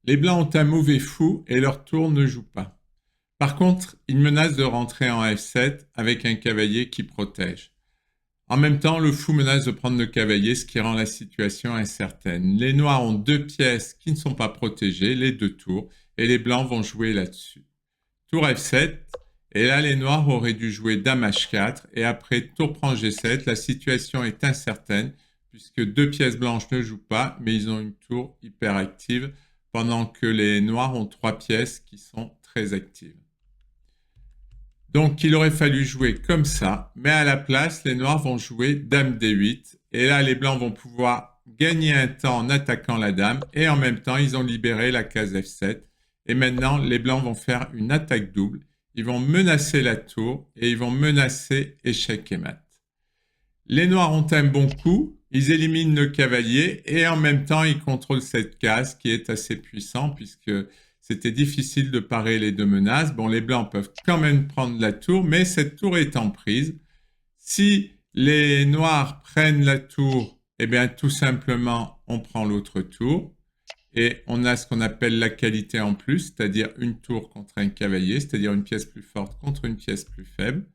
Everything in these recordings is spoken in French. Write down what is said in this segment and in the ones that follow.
Les blancs ont un mauvais fou et leur tour ne joue pas. Par contre, ils menacent de rentrer en F7 avec un cavalier qui protège. En même temps, le fou menace de prendre le cavalier, ce qui rend la situation incertaine. Les noirs ont deux pièces qui ne sont pas protégées, les deux tours, et les blancs vont jouer là-dessus. Tour F7, et là les noirs auraient dû jouer Dame H4, et après tour prend G7, la situation est incertaine, puisque deux pièces blanches ne jouent pas, mais ils ont une tour hyper active, pendant que les noirs ont trois pièces qui sont très actives. Donc il aurait fallu jouer comme ça, mais à la place, les noirs vont jouer Dame D8, et là les blancs vont pouvoir gagner un temps en attaquant la dame, et en même temps ils ont libéré la case F7, et maintenant les blancs vont faire une attaque double, ils vont menacer la tour, et ils vont menacer échec et mat. Les noirs ont un bon coup, ils éliminent le cavalier, et en même temps ils contrôlent cette case qui est assez puissant, puisque c'était difficile de parer les deux menaces. Bon, les blancs peuvent quand même prendre la tour, mais cette tour est en prise. Si les noirs prennent la tour, eh bien, tout simplement, on prend l'autre tour. Et on a ce qu'on appelle la qualité en plus, c'est-à-dire une tour contre un cavalier, c'est-à-dire une pièce plus forte contre une pièce plus faible.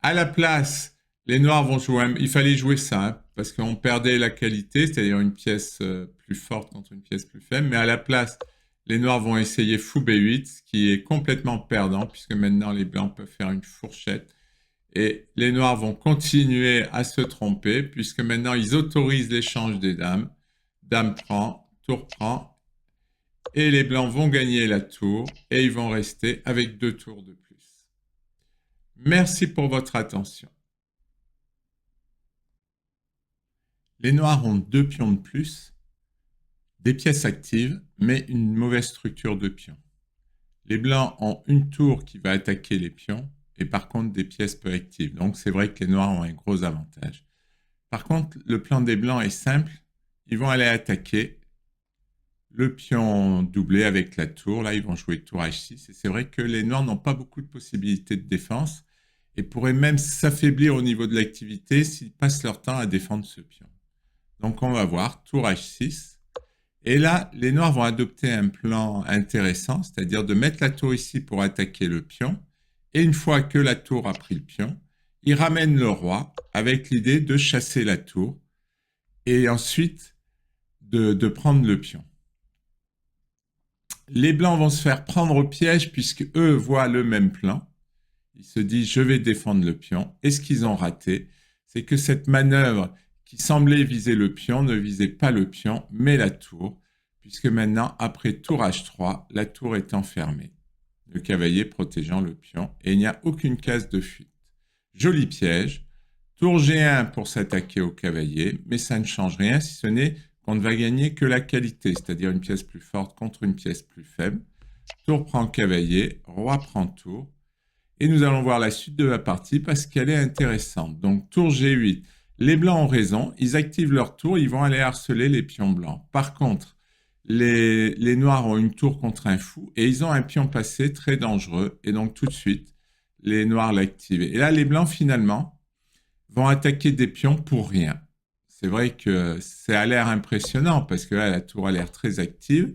À la place, les noirs vont jouer, il fallait jouer ça, hein, parce qu'on perdait la qualité, c'est-à-dire une pièce plus forte contre une pièce plus faible, mais à la place, les noirs vont essayer fou B8, ce qui est complètement perdant, puisque maintenant les blancs peuvent faire une fourchette. Et les noirs vont continuer à se tromper, puisque maintenant ils autorisent l'échange des dames. Dame prend, tour prend, et les blancs vont gagner la tour, et ils vont rester avec deux tours de plus. Merci pour votre attention. Les noirs ont deux pions de plus, des pièces actives, mais une mauvaise structure de pions. Les blancs ont une tour qui va attaquer les pions, et par contre des pièces peu actives. Donc c'est vrai que les noirs ont un gros avantage. Par contre, le plan des blancs est simple. Ils vont aller attaquer le pion doublé avec la tour. Là, ils vont jouer tour H6. Et c'est vrai que les noirs n'ont pas beaucoup de possibilités de défense et pourraient même s'affaiblir au niveau de l'activité s'ils passent leur temps à défendre ce pion. Donc on va voir tour H6. Et là, les noirs vont adopter un plan intéressant, c'est-à-dire de mettre la tour ici pour attaquer le pion. Et une fois que la tour a pris le pion, ils ramènent le roi avec l'idée de chasser la tour et ensuite de prendre le pion. Les blancs vont se faire prendre au piège puisque eux voient le même plan. Ils se disent je vais défendre le pion. Et ce qu'ils ont raté, c'est que cette manœuvre qui semblait viser le pion ne visait pas le pion, mais la tour, puisque maintenant, après tour H3, la tour est enfermée, le cavalier protégeant le pion, et il n'y a aucune case de fuite. Joli piège, tour G1 pour s'attaquer au cavalier, mais ça ne change rien si ce n'est qu'on ne va gagner que la qualité, c'est-à-dire une pièce plus forte contre une pièce plus faible. Tour prend cavalier, roi prend tour, et nous allons voir la suite de la partie parce qu'elle est intéressante. Donc tour G8, les blancs ont raison, ils activent leur tour, ils vont aller harceler les pions blancs. Par contre, les noirs ont une tour contre un fou et ils ont un pion passé très dangereux. Et donc tout de suite, les noirs l'activent. Et là, les blancs, finalement, vont attaquer des pions pour rien. C'est vrai que ça a l'air impressionnant parce que là, la tour a l'air très active.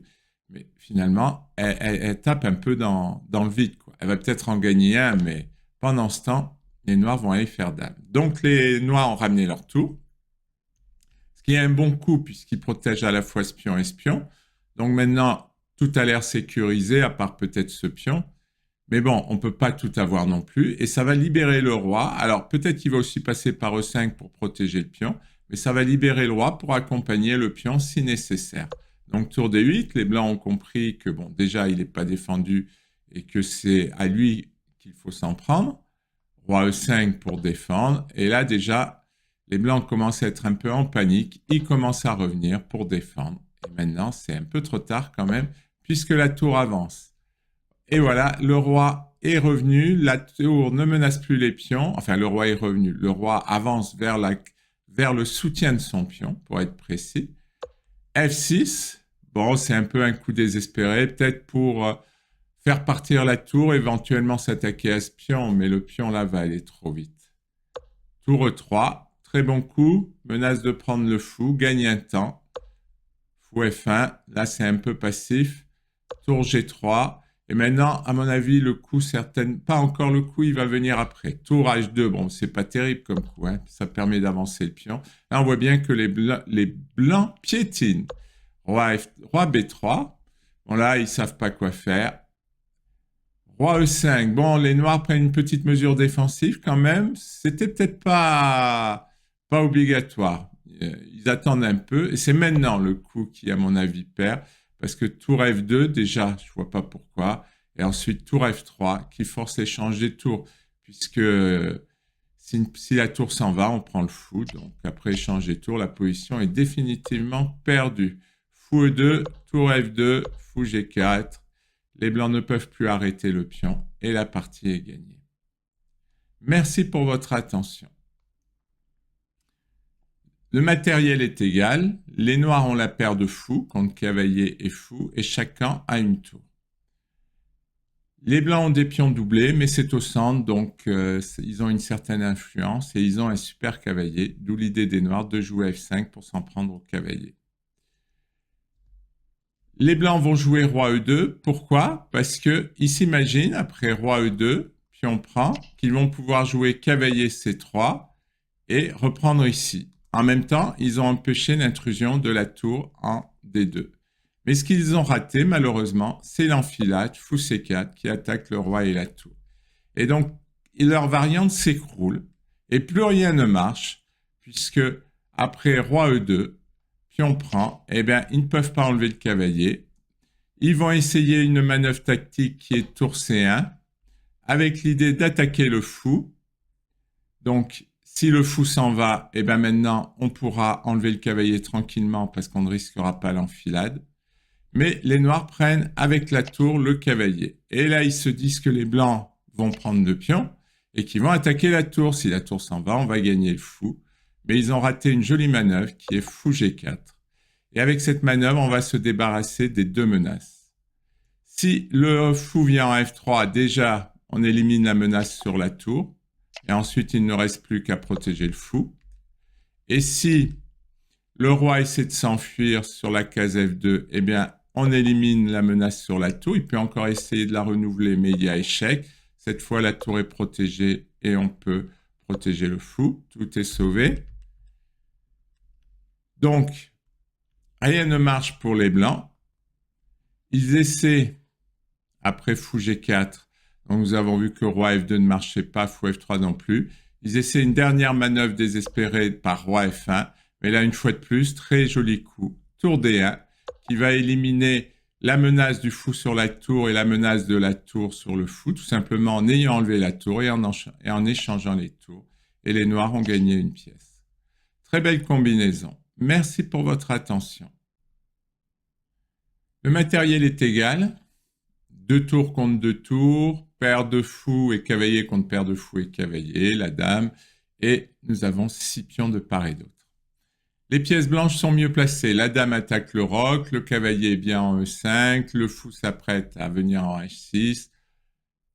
Mais finalement, elle tape un peu dans le vide, quoi. Elle va peut-être en gagner un, mais pendant ce temps, les noirs vont aller faire dame. Donc les noirs ont ramené leur tour, ce qui est un bon coup puisqu'ils protègent à la fois ce pion et ce pion. Donc maintenant, tout a l'air sécurisé, à part peut-être ce pion. Mais bon, on ne peut pas tout avoir non plus. Et ça va libérer le roi. Alors peut-être qu'il va aussi passer par E5 pour protéger le pion, mais ça va libérer le roi pour accompagner le pion si nécessaire. Donc tour D8, les blancs ont compris que bon, déjà il n'est pas défendu et que c'est à lui qu'il faut s'en prendre. Roi E5 pour défendre. Et là déjà, les blancs commencent à être un peu en panique. Ils commencent à revenir pour défendre. Et maintenant, c'est un peu trop tard quand même, puisque la tour avance. Et voilà, le roi est revenu. La tour ne menace plus les pions. Enfin, le roi est revenu. Le roi avance vers le soutien de son pion, pour être précis. F6, bon, c'est un peu un coup désespéré, peut-être pour faire partir la tour, éventuellement s'attaquer à ce pion, mais le pion là va aller trop vite. Tour E3, très bon coup, menace de prendre le fou, gagne un temps. Fou F1, là c'est un peu passif. tour G3. Et maintenant, à mon avis, le coup, pas encore le coup, il va venir après. Tour H2, bon, c'est pas terrible comme coup, hein, ça permet d'avancer le pion. Là, on voit bien que les blancs piétinent. Roi B3, bon là, ils savent pas quoi faire. Roi E5, bon, les noirs prennent une petite mesure défensive quand même. C'était peut-être pas obligatoire. Ils attendent un peu, et c'est maintenant le coup qui, à mon avis, perd. Parce que tour F2, déjà, je vois pas pourquoi. Et ensuite, tour F3, qui force l'échange des tours. Puisque si la tour s'en va, on prend le fou. Donc, après échange des tours, la position est définitivement perdue. Fou E2, tour F2, fou G4. Les blancs ne peuvent plus arrêter le pion. Et la partie est gagnée. Merci pour votre attention. Le matériel est égal, les noirs ont la paire de fous contre cavalier et fou, et chacun a une tour. Les blancs ont des pions doublés, mais c'est au centre, donc ils ont une certaine influence, et ils ont un super cavalier, d'où l'idée des noirs de jouer F5 pour s'en prendre au cavalier. Les blancs vont jouer roi E2, pourquoi? Parce qu'ils s'imaginent, après roi E2, pion prend, qu'ils vont pouvoir jouer cavalier C3 et reprendre ici. En même temps, ils ont empêché l'intrusion de la tour en D2. Mais ce qu'ils ont raté, malheureusement, c'est l'enfilade fou C4 qui attaque le roi et la tour. Et donc, leur variante s'écroule et plus rien ne marche, puisque après roi E2, pion prend, eh bien, ils ne peuvent pas enlever le cavalier. Ils vont essayer une manœuvre tactique qui est tour C1, avec l'idée d'attaquer le fou. Donc, si le fou s'en va, eh bien maintenant, on pourra enlever le cavalier tranquillement parce qu'on ne risquera pas l'enfilade. Mais les noirs prennent avec la tour le cavalier. Et là, ils se disent que les blancs vont prendre le pion et qu'ils vont attaquer la tour. Si la tour s'en va, on va gagner le fou. Mais ils ont raté une jolie manœuvre qui est fou G4. Et avec cette manœuvre, on va se débarrasser des deux menaces. Si le fou vient en F3, déjà, on élimine la menace sur la tour. Et ensuite, il ne reste plus qu'à protéger le fou. Et si le roi essaie de s'enfuir sur la case F2, eh bien, on élimine la menace sur la tour. Il peut encore essayer de la renouveler, mais il y a échec. Cette fois, la tour est protégée et on peut protéger le fou. Tout est sauvé. Donc, rien ne marche pour les blancs. Ils essaient, après fou G4, donc nous avons vu que roi F2 ne marchait pas, fou F3 non plus. Ils essaient une dernière manœuvre désespérée par roi F1, mais là, une fois de plus, très joli coup. Tour D1, qui va éliminer la menace du fou sur la tour et la menace de la tour sur le fou, tout simplement en ayant enlevé la tour et en échangeant les tours. Et les noirs ont gagné une pièce. Très belle combinaison. Merci pour votre attention. Le matériel est égal. 2 tours contre 2 tours, paire de fou et cavalier contre paire de fou et cavalier, la dame, et nous avons 6 pions de part et d'autre. Les pièces blanches sont mieux placées. La dame attaque le roc, le cavalier est bien en E5, le fou s'apprête à venir en H6,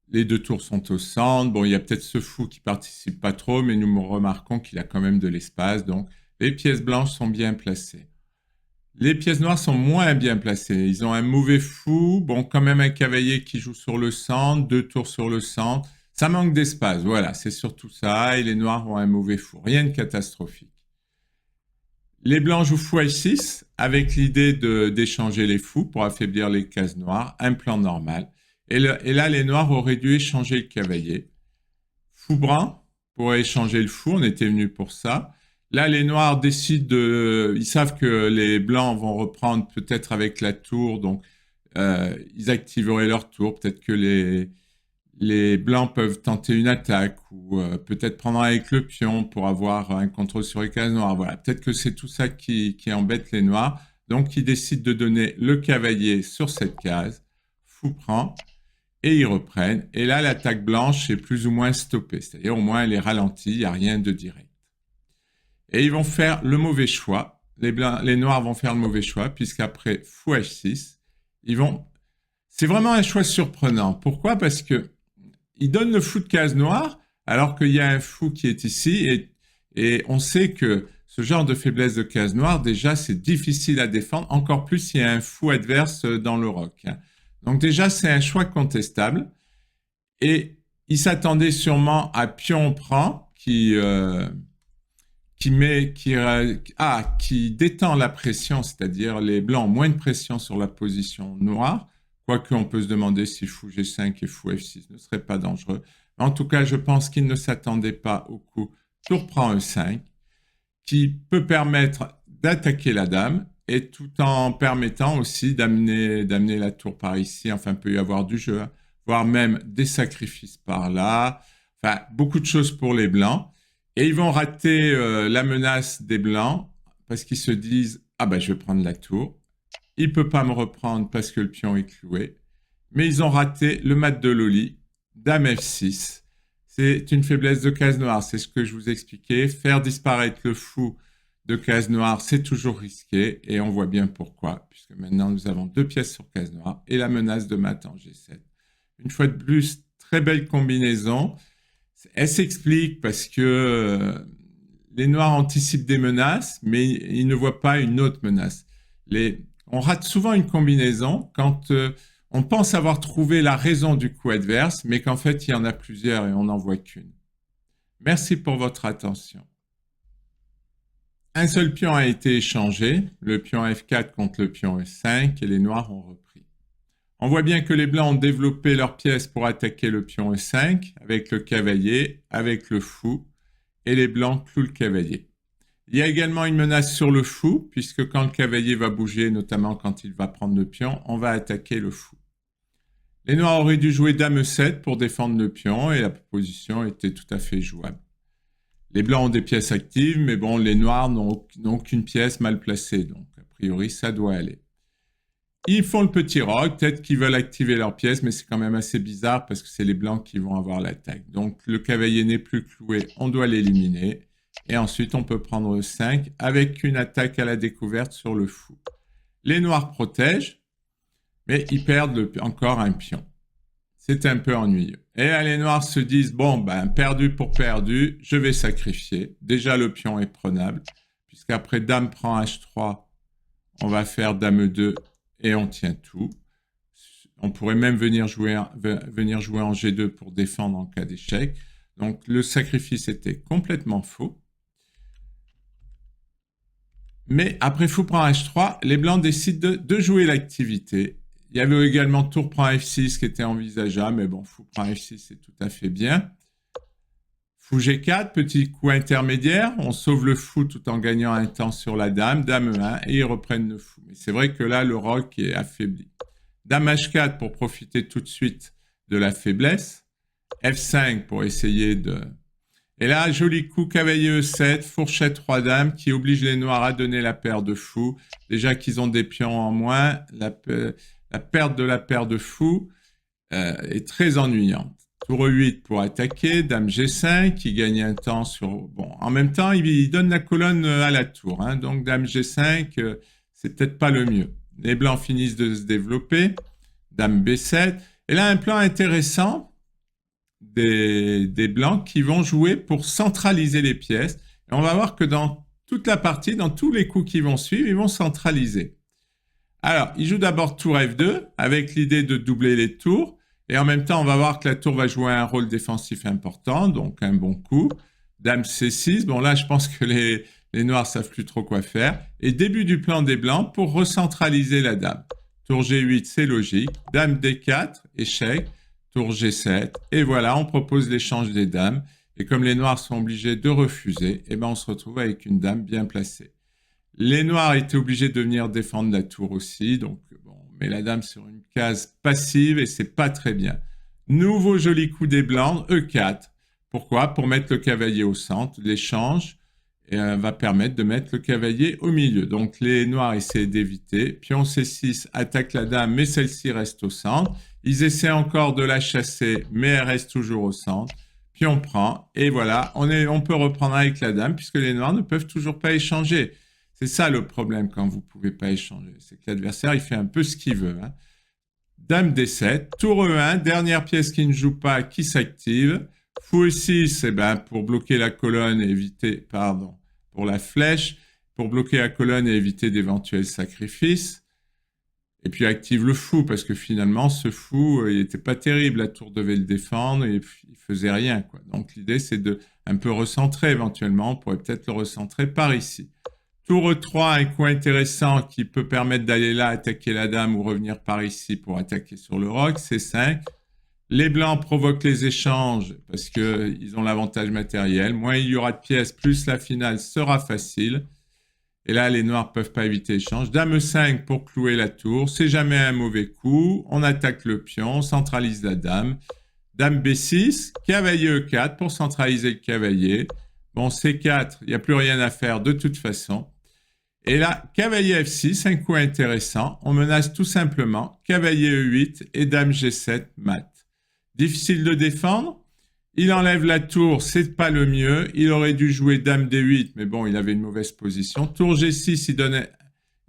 les 2 tours sont au centre. Bon, il y a peut-être ce fou qui participe pas trop, mais nous remarquons qu'il a quand même de l'espace, donc les pièces blanches sont bien placées. Les pièces noires sont moins bien placées. Ils ont un mauvais fou. Bon, quand même un cavalier qui joue sur le centre, 2 tours sur le centre. Ça manque d'espace. Voilà, c'est surtout ça. Et les noirs ont un mauvais fou. Rien de catastrophique. Les blancs jouent fou H6 avec l'idée d'échanger les fous pour affaiblir les cases noires. Un plan normal. Et là, les noirs auraient dû échanger le cavalier. Fou brun pour échanger le fou. On était venu pour ça. Là, les noirs décident ils savent que les blancs vont reprendre peut-être avec la tour, donc ils activeraient leur tour. Peut-être que les blancs peuvent tenter une attaque ou peut-être prendre avec le pion pour avoir un contrôle sur les cases noires. Voilà, peut-être que c'est tout ça qui embête les noirs. Donc, ils décident de donner le cavalier sur cette case. Fou prend et ils reprennent. Et là, l'attaque blanche est plus ou moins stoppée. C'est-à-dire, au moins, elle est ralentie, il n'y a rien de direct. Et ils vont faire le mauvais choix. Les noirs vont faire le mauvais choix, puisqu'après fou H6, c'est vraiment un choix surprenant. Pourquoi? Parce que ils donnent le fou de case noire, alors qu'il y a un fou qui est ici, et on sait que ce genre de faiblesse de case noire, déjà, c'est difficile à défendre, encore plus s'il y a un fou adverse dans le roc. Donc déjà, c'est un choix contestable. Et il s'attendait sûrement à pion prend qui détend la pression, c'est-à-dire les blancs ont moins de pression sur la position noire, quoique on peut se demander si fou G5 et fou F6 ne seraient pas dangereux. En tout cas, je pense qu'il ne s'attendait pas au coup tour prend E5, qui peut permettre d'attaquer la dame et tout en permettant aussi d'amener la tour par ici. Enfin, il peut y avoir du jeu, hein, voire même des sacrifices par là. Enfin, beaucoup de choses pour les blancs. Et ils vont rater la menace des blancs parce qu'ils se disent « Ah ben, je vais prendre la tour. Il ne peut pas me reprendre parce que le pion est cloué. » Mais ils ont raté le mat de Loli, dame F6. C'est une faiblesse de case noire, c'est ce que je vous expliquais. Faire disparaître le fou de case noire, c'est toujours risqué et on voit bien pourquoi, puisque maintenant nous avons 2 pièces sur case noire et la menace de mat en G7. Une fois de plus, très belle combinaison. Elle s'explique parce que les noirs anticipent des menaces, mais ils ne voient pas une autre menace. On rate souvent une combinaison quand on pense avoir trouvé la raison du coup adverse, mais qu'en fait, il y en a plusieurs et on n'en voit qu'une. Merci pour votre attention. Un seul pion a été échangé, le pion F4 contre le pion E5, et les noirs ont repris. On voit bien que les blancs ont développé leurs pièces pour attaquer le pion E5, avec le cavalier, avec le fou, et les blancs clouent le cavalier. Il y a également une menace sur le fou, puisque quand le cavalier va bouger, notamment quand il va prendre le pion, on va attaquer le fou. Les noirs auraient dû jouer dame E7 pour défendre le pion, et la position était tout à fait jouable. Les blancs ont des pièces actives, mais bon, les noirs n'ont aucune pièce mal placée, donc a priori, ça doit aller. Ils font le petit roc, peut-être qu'ils veulent activer leur pièce, mais c'est quand même assez bizarre parce que c'est les blancs qui vont avoir l'attaque. Donc le cavalier n'est plus cloué, on doit l'éliminer. Et ensuite, on peut prendre le 5 avec une attaque à la découverte sur le fou. Les noirs protègent, mais ils perdent encore un pion. C'est un peu ennuyeux. Et là, les noirs se disent, bon, ben, perdu pour perdu, je vais sacrifier. Déjà, le pion est prenable, puisqu'après dame prend H3, on va faire dame E2 et on tient tout. On pourrait même venir jouer en G2 pour défendre en cas d'échec. Donc, le sacrifice était complètement faux. Mais après fou prend H3, les blancs décident de jouer l'activité. Il y avait également tour prend F6 qui était envisageable, mais bon, fou prend F6, c'est tout à fait bien. Fou G4, petit coup intermédiaire, on sauve le fou tout en gagnant un temps sur la dame, dame E1, et ils reprennent le fou. Mais c'est vrai que là, le roc est affaibli. Dame H4 pour profiter tout de suite de la faiblesse. F5 pour essayer de... Et là, joli coup, cavalier E7, fourchette roi dame qui oblige les noirs à donner la paire de fous. Déjà qu'ils ont des pions en moins, la perte de la paire de fous est très ennuyante. Tour E8 pour attaquer, dame G5 qui gagne un temps sur... Bon, en même temps, il donne la colonne à la tour. Hein, donc dame G5, c'est peut-être pas le mieux. Les blancs finissent de se développer. Dame B7. Et là, un plan intéressant des blancs qui vont jouer pour centraliser les pièces. Et on va voir que dans toute la partie, dans tous les coups qui vont suivre, ils vont centraliser. Alors, ils jouent d'abord tour F2 avec l'idée de doubler les tours. Et en même temps, on va voir que la tour va jouer un rôle défensif important, donc un bon coup. Dame C6. Bon, là, je pense que les noirs savent plus trop quoi faire. Et début du plan des blancs pour recentraliser la dame. Tour G8, c'est logique. Dame D4, échec. Tour G7. Et voilà, on propose l'échange des dames. Et comme les noirs sont obligés de refuser, eh ben on se retrouve avec une dame bien placée. Les noirs étaient obligés de venir défendre la tour aussi. Donc, bon, on met la dame sur une case passive et c'est pas très bien. Nouveau joli coup des blancs, E4. Pourquoi? Pour mettre le cavalier au centre. L'échange va permettre de mettre le cavalier au milieu. Donc, les noirs essaient d'éviter. Pion C6 attaque la dame, mais celle-ci reste au centre. Ils essaient encore de la chasser, mais elle reste toujours au centre. Puis on prend, et voilà, on peut reprendre avec la dame, puisque les noirs ne peuvent toujours pas échanger. C'est ça le problème quand vous ne pouvez pas échanger. C'est que l'adversaire, il fait un peu ce qu'il veut. Hein. Dame D7, tour E1, dernière pièce qui ne joue pas, qui s'active. Fou E6, eh ben, pour bloquer la colonne et éviter, pour la flèche, pour bloquer la colonne et éviter d'éventuels sacrifices. Et puis active le fou, parce que finalement, ce fou, il n'était pas terrible. La tour devait le défendre et il faisait rien, quoi. Donc l'idée, c'est de un peu recentrer éventuellement. On pourrait peut-être le recentrer par ici. Tour E3, un coup intéressant qui peut permettre d'aller là, attaquer la dame ou revenir par ici pour attaquer sur le roc. C5. Les blancs provoquent les échanges parce qu'ils ont l'avantage matériel. Moins il y aura de pièces, plus la finale sera facile. Et là, les noirs ne peuvent pas éviter l'échange. Dame E5 pour clouer la tour. C'est jamais un mauvais coup. On attaque le pion, on centralise la dame. Dame B6, cavalier E4 pour centraliser le cavalier. Bon, C4, il n'y a plus rien à faire de toute façon. Et là, cavalier F6, un coup intéressant. On menace tout simplement cavalier E8 et dame G7 mat. Difficile de défendre. Il enlève la tour, c'est pas le mieux. Il aurait dû jouer dame D8, mais bon, il avait une mauvaise position. Tour G6, il donnait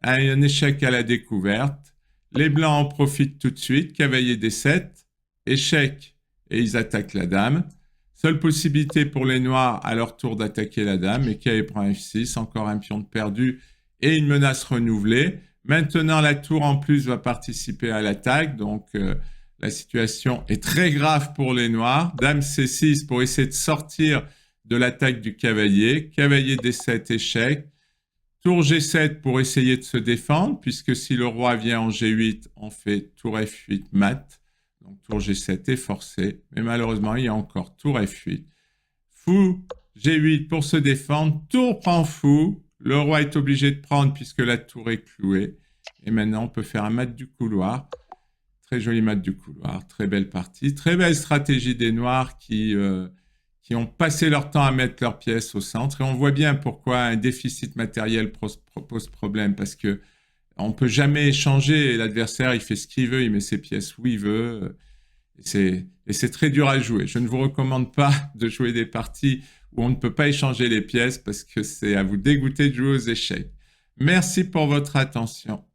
un échec à la découverte. Les blancs en profitent tout de suite. Cavalier D7, échec, et ils attaquent la dame. Seule possibilité pour les noirs à leur tour d'attaquer la dame, mais cavalier prend F6, encore un pion de perdu et une menace renouvelée. Maintenant, la tour en plus va participer à l'attaque, donc la situation est très grave pour les noirs. Dame C6 pour essayer de sortir de l'attaque du cavalier. Cavalier D7, échec. Tour G7 pour essayer de se défendre, puisque si le roi vient en G8, on fait tour F8 mat. Donc tour G7 est forcé. Mais malheureusement, il y a encore tour F8. Fou, G8 pour se défendre. Tour prend fou. Le roi est obligé de prendre puisque la tour est clouée. Et maintenant, on peut faire un mat du couloir. Très joli mat du couloir, très belle partie, très belle stratégie des Noirs qui ont passé leur temps à mettre leurs pièces au centre. Et on voit bien pourquoi un déficit matériel pose problème, parce que on ne peut jamais échanger. L'adversaire, il fait ce qu'il veut, il met ses pièces où il veut. Et c'est très dur à jouer. Je ne vous recommande pas de jouer des parties où on ne peut pas échanger les pièces, parce que c'est à vous dégoûter de jouer aux échecs. Merci pour votre attention.